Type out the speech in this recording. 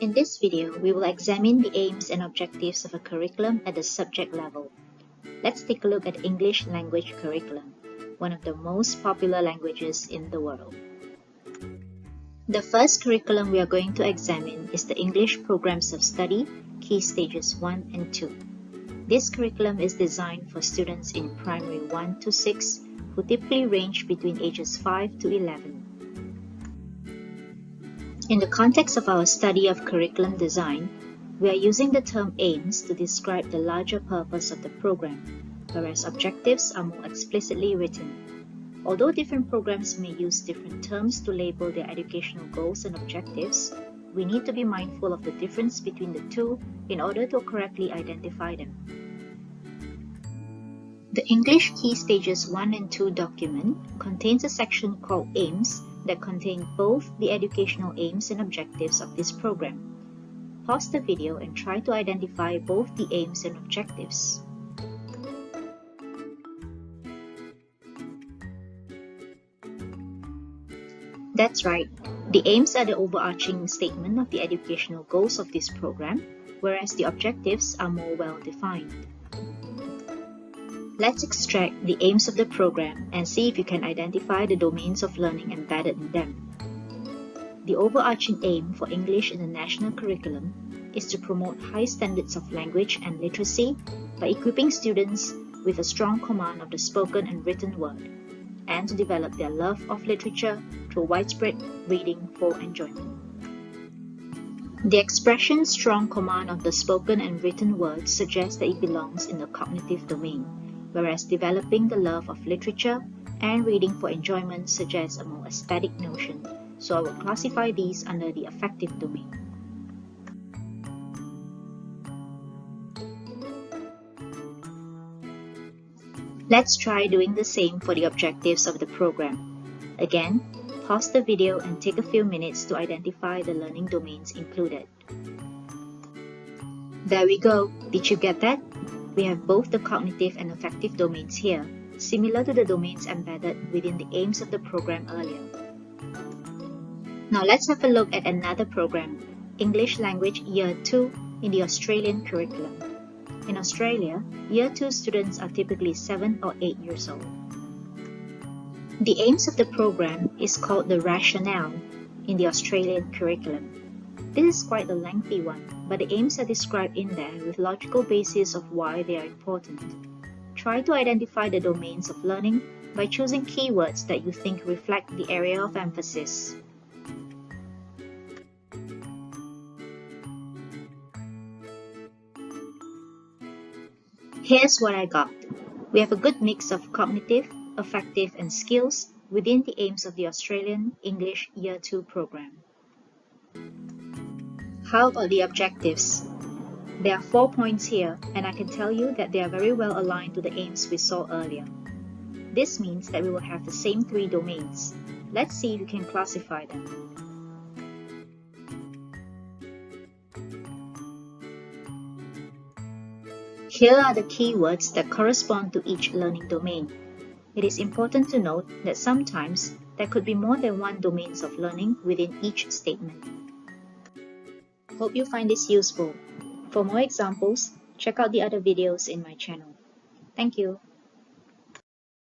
In this video, we will examine the aims and objectives of a curriculum at the subject level. Let's take a look at English language curriculum, one of the most popular languages in the world. The first curriculum we are going to examine is the English Programs of Study, Key Stages 1 and 2. This curriculum is designed for students in primary 1 to 6 who typically range between ages 5 to 11. In the context of our study of curriculum design, we are using the term aims to describe the larger purpose of the program, whereas objectives are more explicitly written. Although different programs may use different terms to label their educational goals and objectives, we need to be mindful of the difference between the two in order to correctly identify them. The English Key Stages 1 and 2 document contains a section called Aims that contain both the educational aims and objectives of this program. Pause the video and try to identify both the aims and objectives. That's right, the aims are the overarching statement of the educational goals of this program, whereas the objectives are more well defined. Let's extract the aims of the program and see if you can identify the domains of learning embedded in them. The overarching aim for English in the national curriculum is to promote high standards of language and literacy by equipping students with a strong command of the spoken and written word, and to develop their love of literature through widespread reading for enjoyment. The expression strong command of the spoken and written word suggests that it belongs in the cognitive domain, whereas developing the love of literature and reading for enjoyment suggests a more aesthetic notion, so I will classify these under the affective domain. Let's try doing the same for the objectives of the program. Again, pause the video and take a few minutes to identify the learning domains included. There we go. Did you get that? We have both the cognitive and affective domains here, similar to the domains embedded within the aims of the program earlier. Now let's have a look at another program, English Language Year 2 in the Australian curriculum. In Australia, Year 2 students are typically 7 or 8 years old. The aims of the program is called the rationale in the Australian curriculum. This is quite a lengthy one, but the aims are described in there with logical basis of why they are important. Try to identify the domains of learning by choosing keywords that you think reflect the area of emphasis. Here's what I got. We have a good mix of cognitive, affective, and skills within the aims of the Australian English Year 2 program. How about the objectives? There are 4 points here, and I can tell you that they are very well aligned to the aims we saw earlier. This means that we will have the same 3 domains. Let's see if you can classify them. Here are the keywords that correspond to each learning domain. It is important to note that sometimes there could be more than one domains of learning within each statement. Hope you find this useful. For more examples, check out the other videos in my channel. Thank you.